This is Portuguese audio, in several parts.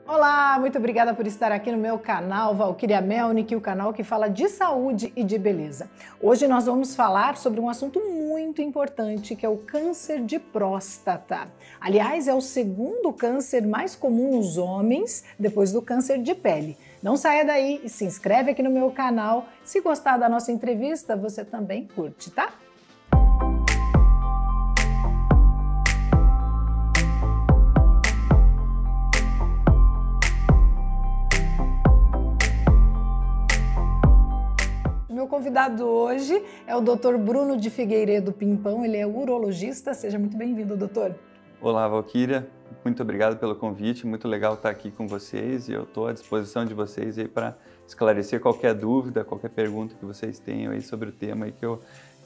Olá, muito obrigada por estar aqui no meu canal Valquíria Melnick, o canal que fala de saúde e de beleza. Hoje nós vamos falar sobre um assunto muito importante, que é o câncer de próstata. Aliás, é o segundo câncer mais comum nos homens, depois do câncer de pele. Não saia daí e se inscreve aqui no meu canal. Se gostar da nossa entrevista, você também curte, tá? Meu convidado hoje é o Dr. Bruno de Figueiredo Pimpão, ele é urologista. Seja muito bem-vindo, doutor. Olá, Valquíria. Muito obrigado pelo convite, muito legal estar aqui com vocês e eu estou à disposição de vocês aí para esclarecer qualquer dúvida, qualquer pergunta que vocês tenham aí sobre o tema aí que eu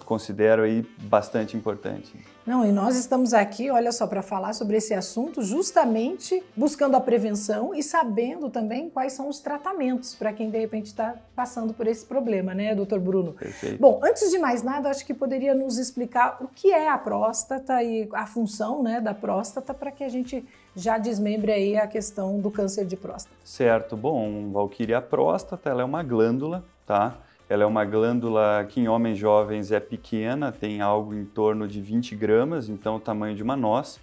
considero aí bastante importante. Não, e nós estamos aqui, olha só, para falar sobre esse assunto justamente buscando a prevenção e sabendo também quais são os tratamentos para quem de repente está passando por esse problema, né, doutor Bruno? Perfeito. Bom, antes de mais nada, acho que poderia nos explicar o que é a próstata e a função, né, da próstata para que a gente já desmembre aí a questão do câncer de próstata. Certo. Bom, Valquíria, a próstata ela é uma glândula, tá? Ela é uma glândula que em homens jovens é pequena, tem algo em torno de 20 gramas, então o tamanho de uma noz.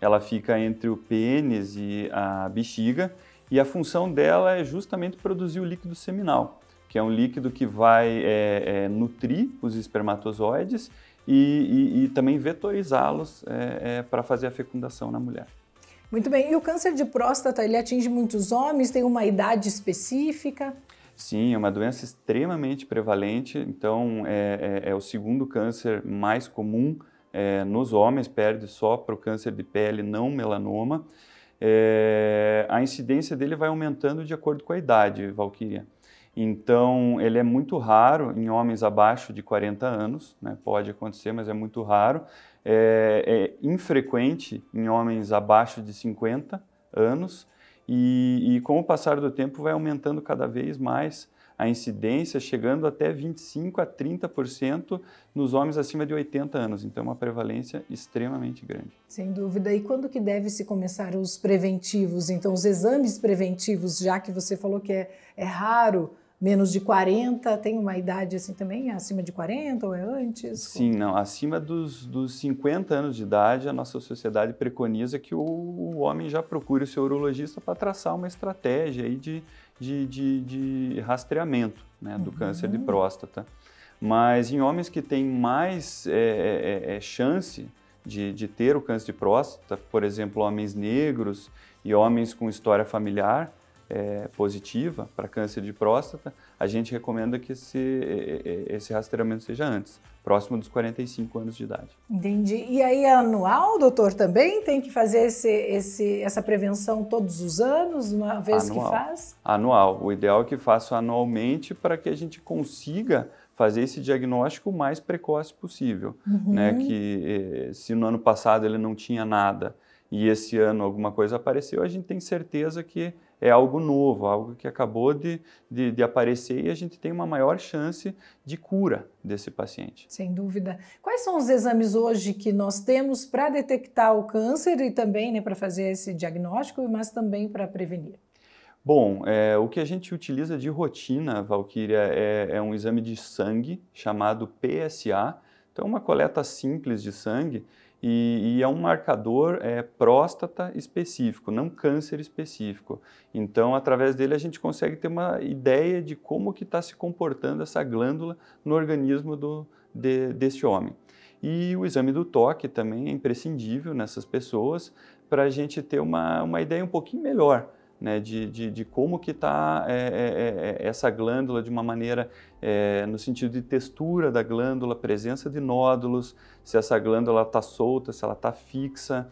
Ela fica entre o pênis e a bexiga e a função dela é justamente produzir o líquido seminal, que é um líquido que vai nutrir os espermatozoides e também vetorizá-los para fazer a fecundação na mulher. Muito bem. E o câncer de próstata, ele atinge muitos homens? Tem uma idade específica? Sim, é uma doença extremamente prevalente, então é o segundo câncer mais comum nos homens, perde só para o câncer de pele, não melanoma. A incidência dele vai aumentando de acordo com a idade, Valquíria. Então, ele é muito raro em homens abaixo de 40 anos, né? Pode acontecer, mas é muito raro. É infrequente em homens abaixo de 50 anos. E com o passar do tempo vai aumentando cada vez mais a incidência, chegando até 25% a 30% nos homens acima de 80 anos. Então, é uma prevalência extremamente grande. Sem dúvida. E quando que deve se começar os preventivos? Então, os exames preventivos, já que você falou que é raro, menos de 40, tem uma idade assim também, acima de 40 ou é antes? Sim, não, acima dos 50 anos de idade, a nossa sociedade preconiza que o homem já procure o seu urologista para traçar uma estratégia aí de rastreamento, né, do câncer de próstata. Mas em homens que têm mais chance de ter o câncer de próstata, por exemplo, homens negros e homens com história familiar, positiva para câncer de próstata, a gente recomenda que esse rastreamento seja antes, próximo dos 45 anos de idade. Entendi. E aí é anual, doutor, também? Tem que fazer essa prevenção todos os anos, uma vez Anual. que faz? Anual. O ideal é que faça anualmente para que a gente consiga fazer esse diagnóstico o mais precoce possível. Né? Que se no ano passado ele não tinha nada e esse ano alguma coisa apareceu, a gente tem certeza que é algo novo, algo que acabou de aparecer e a gente tem uma maior chance de cura desse paciente. Sem dúvida. Quais são os exames hoje que nós temos para detectar o câncer e também, né, para fazer esse diagnóstico, mas também para prevenir? Bom, o que a gente utiliza de rotina, Valquíria, é um exame de sangue chamado PSA. Então, uma coleta simples de sangue e é um marcador próstata específico, não câncer específico. Então, através dele, a gente consegue ter uma ideia de como que está se comportando essa glândula no organismo desse homem. E o exame do toque também é imprescindível nessas pessoas para a gente ter uma ideia um pouquinho melhor, né, de como que está essa glândula de uma maneira, no sentido de textura da glândula, presença de nódulos, se essa glândula está solta, se ela está fixa.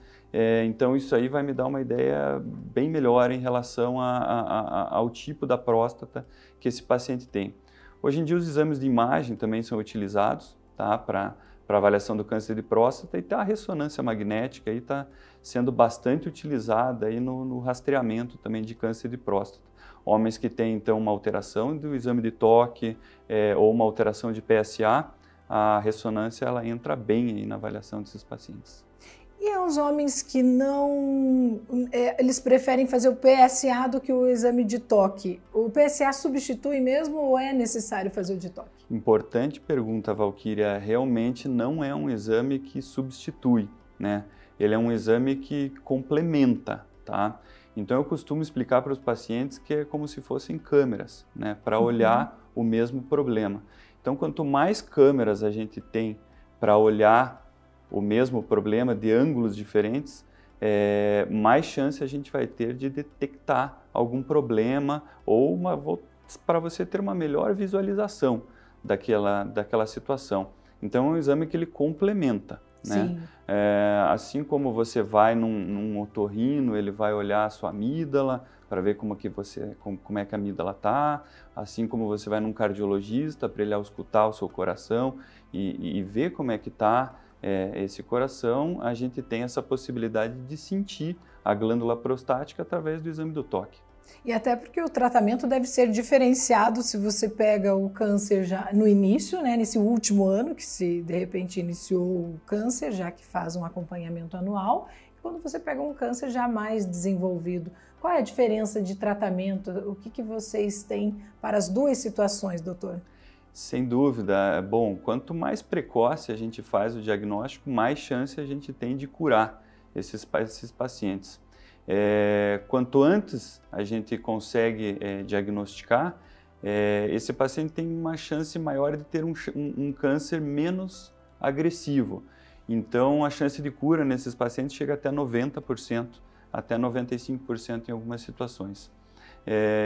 Então isso aí vai me dar uma ideia bem melhor em relação ao tipo da próstata que esse paciente tem. Hoje em dia os exames de imagem também são utilizados, tá, para avaliação do câncer de próstata, e a ressonância magnética está sendo bastante utilizada aí no rastreamento também de câncer de próstata. Homens que têm então uma alteração do exame de toque ou uma alteração de PSA, a ressonância ela entra bem aí na avaliação desses pacientes. E os homens que não, eles preferem fazer o PSA do que o exame de toque. O PSA substitui mesmo ou é necessário fazer o de toque? Importante pergunta, Valquíria. Realmente não é um exame que substitui, né? Ele é um exame que complementa, tá? Então eu costumo explicar para os pacientes que é como se fossem câmeras, né? Para olhar o mesmo problema. Então quanto mais câmeras a gente tem para olhar o mesmo problema de ângulos diferentes, mais chance a gente vai ter de detectar algum problema ou para você ter uma melhor visualização daquela situação. Então é um exame que ele complementa, né? Assim como você vai num otorrino, ele vai olhar a sua amígdala para ver como é que a amígdala está, assim como você vai num cardiologista para ele auscultar o seu coração e ver como é que está esse coração, a gente tem essa possibilidade de sentir a glândula prostática através do exame do toque. E até porque o tratamento deve ser diferenciado se você pega o câncer já no início, né, nesse último ano, que se de repente iniciou o câncer, já que faz um acompanhamento anual, e quando você pega um câncer já mais desenvolvido. Qual é a diferença de tratamento? O que vocês têm para as duas situações, doutor? Sem dúvida. Bom, quanto mais precoce a gente faz o diagnóstico, mais chance a gente tem de curar esses pacientes. Quanto antes a gente consegue diagnosticar, esse paciente tem uma chance maior de ter um câncer menos agressivo. Então, a chance de cura nesses pacientes chega até 90%, até 95% em algumas situações.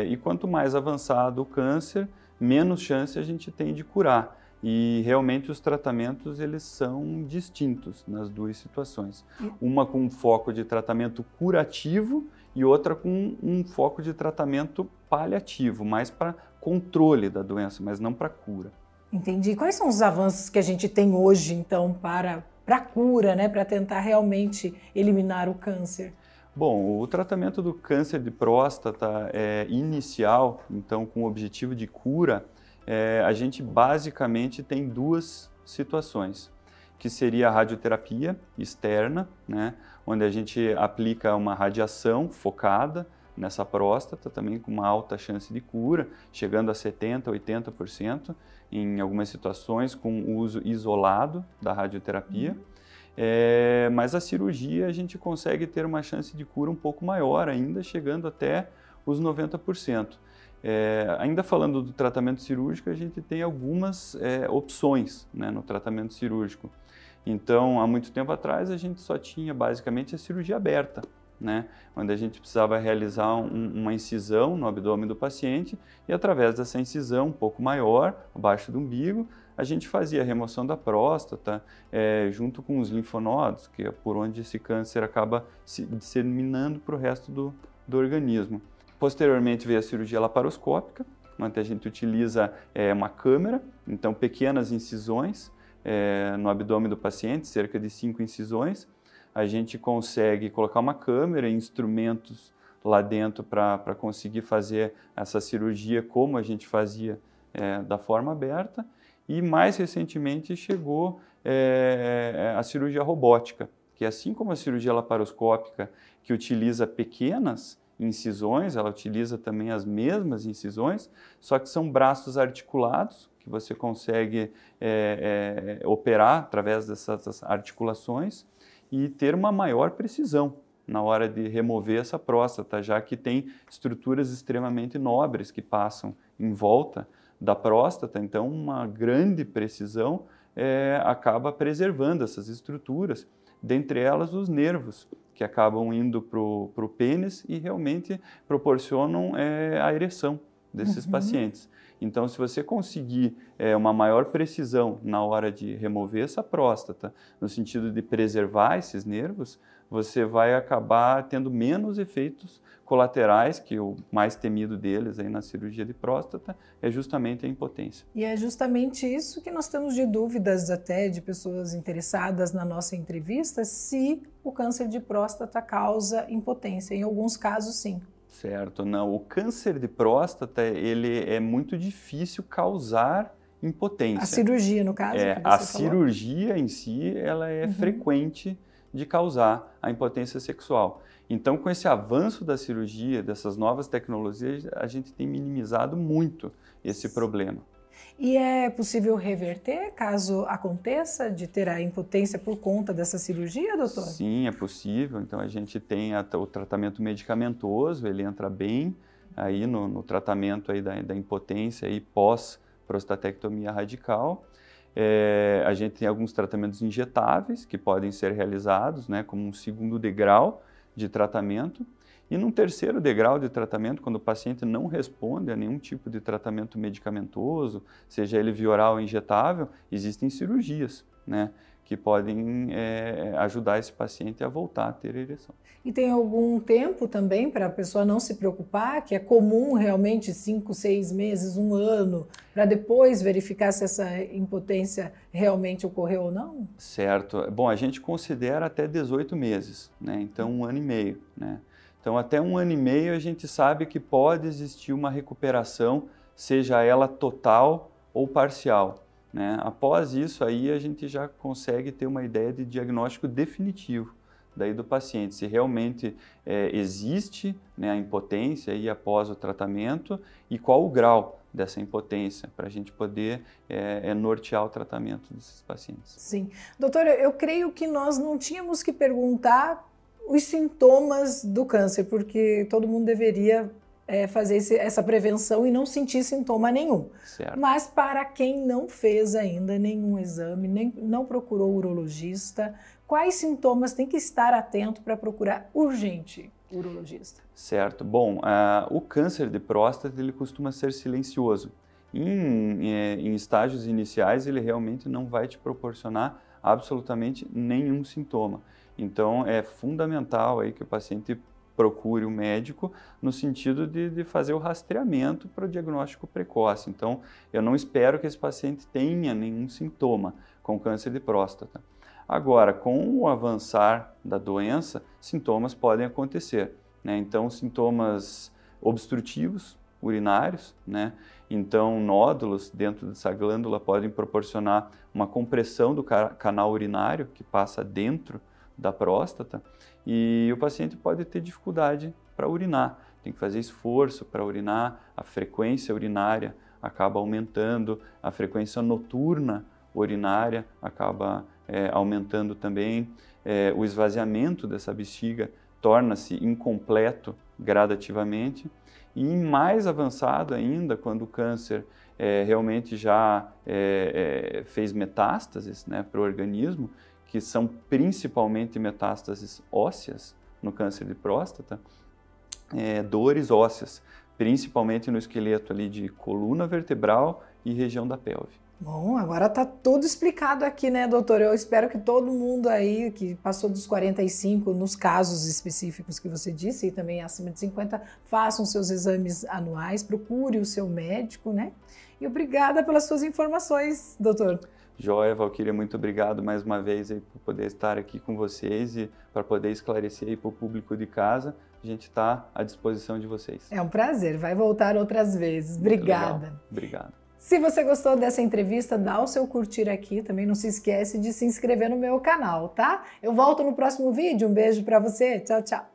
E quanto mais avançado o câncer, menos chance a gente tem de curar. E realmente os tratamentos eles são distintos nas duas situações. Uma com um foco de tratamento curativo e outra com um foco de tratamento paliativo, mais para controle da doença, mas não para cura. Entendi. Quais são os avanços que a gente tem hoje, então, para a cura, né, para tentar realmente eliminar o câncer? Bom, o tratamento do câncer de próstata inicial, então com o objetivo de cura, a gente basicamente tem duas situações, que seria a radioterapia externa, né, onde a gente aplica uma radiação focada nessa próstata, também com uma alta chance de cura, chegando a 70%, 80% em algumas situações com o uso isolado da radioterapia. Mas a cirurgia a gente consegue ter uma chance de cura um pouco maior ainda, chegando até os 90%. Ainda falando do tratamento cirúrgico, a gente tem algumas opções, né, no tratamento cirúrgico. Então, há muito tempo atrás, a gente só tinha basicamente a cirurgia aberta, né, onde a gente precisava realizar uma incisão no abdômen do paciente e através dessa incisão um pouco maior, abaixo do umbigo, a gente fazia a remoção da próstata junto com os linfonodos, que é por onde esse câncer acaba se disseminando para o resto do organismo. Posteriormente veio a cirurgia laparoscópica, onde a gente utiliza uma câmera, então pequenas incisões no abdômen do paciente, cerca de 5 incisões. A gente consegue colocar uma câmera e instrumentos lá dentro para conseguir fazer essa cirurgia como a gente fazia da forma aberta. E mais recentemente chegou a cirurgia robótica, que assim como a cirurgia laparoscópica, que utiliza pequenas incisões, ela utiliza também as mesmas incisões, só que são braços articulados, que você consegue operar através dessas articulações e ter uma maior precisão na hora de remover essa próstata, já que tem estruturas extremamente nobres que passam em volta da próstata, então uma grande precisão acaba preservando essas estruturas, dentre elas os nervos, que acabam indo para o pênis e realmente proporcionam a ereção desses pacientes. Então, se você conseguir uma maior precisão na hora de remover essa próstata, no sentido de preservar esses nervos, você vai acabar tendo menos efeitos colaterais, que o mais temido deles aí na cirurgia de próstata é justamente a impotência. E é justamente isso que nós temos de dúvidas até de pessoas interessadas na nossa entrevista, se o câncer de próstata causa impotência. Em alguns casos, sim. Certo, não. O câncer de próstata, ele é muito difícil causar impotência. A cirurgia, no caso? A cirurgia em si, ela é frequente de causar a impotência sexual. Então, com esse avanço da cirurgia, dessas novas tecnologias, a gente tem minimizado muito esse problema. E é possível reverter caso aconteça de ter a impotência por conta dessa cirurgia, doutor? Sim, é possível. Então a gente tem o tratamento medicamentoso, ele entra bem aí no tratamento aí da impotência aí pós-prostatectomia radical. A gente tem alguns tratamentos injetáveis que podem ser realizados, né, como um segundo degrau de tratamento. E num terceiro degrau de tratamento, quando o paciente não responde a nenhum tipo de tratamento medicamentoso, seja ele via oral ou injetável, existem cirurgias, né, que podem ajudar esse paciente a voltar a ter ereção. E tem algum tempo também para a pessoa não se preocupar, que é comum realmente 5, 6 meses, 1 ano, para depois verificar se essa impotência realmente ocorreu ou não? Certo. Bom, a gente considera até 18 meses, né, então 1 ano e meio, né. Então, até 1 ano e meio a gente sabe que pode existir uma recuperação, seja ela total ou parcial, né? Após isso, aí a gente já consegue ter uma ideia de diagnóstico definitivo daí do paciente, se realmente existe, né, a impotência aí após o tratamento e qual o grau dessa impotência, para a gente poder nortear o tratamento desses pacientes. Sim. Doutora, eu creio que nós não tínhamos que perguntar os sintomas do câncer, porque todo mundo deveria fazer essa prevenção e não sentir sintoma nenhum. Certo. Mas para quem não fez ainda nenhum exame, não procurou urologista, quais sintomas tem que estar atento para procurar urgente o urologista? Certo. Bom, o câncer de próstata ele costuma ser silencioso. Em estágios iniciais ele realmente não vai te proporcionar absolutamente nenhum sintoma. Então, é fundamental aí que o paciente procure o médico no sentido de fazer o rastreamento para o diagnóstico precoce. Então, eu não espero que esse paciente tenha nenhum sintoma com câncer de próstata. Agora, com o avançar da doença, sintomas podem acontecer, né? Então, sintomas obstrutivos, urinários, né? Então, nódulos dentro dessa glândula podem proporcionar uma compressão do canal urinário que passa dentro da próstata e o paciente pode ter dificuldade para urinar, tem que fazer esforço para urinar, a frequência urinária acaba aumentando, a frequência noturna urinária acaba aumentando também, o esvaziamento dessa bexiga torna-se incompleto gradativamente e mais avançado ainda, quando o câncer realmente já fez metástases, né, para o organismo, que são principalmente metástases ósseas no câncer de próstata, dores ósseas, principalmente no esqueleto ali de coluna vertebral e região da pelve. Bom, agora está tudo explicado aqui, né, doutor? Eu espero que todo mundo aí que passou dos 45, nos casos específicos que você disse, e também acima de 50, façam seus exames anuais, procure o seu médico, né? E obrigada pelas suas informações, doutor. Joia, Valquíria, muito obrigado mais uma vez aí por poder estar aqui com vocês e para poder esclarecer aí para o público de casa. A gente está à disposição de vocês. É um prazer, vai voltar outras vezes. Obrigada. Obrigado. Se você gostou dessa entrevista, dá o seu curtir aqui. Também não se esquece de se inscrever no meu canal, tá? Eu volto no próximo vídeo. Um beijo para você. Tchau, tchau.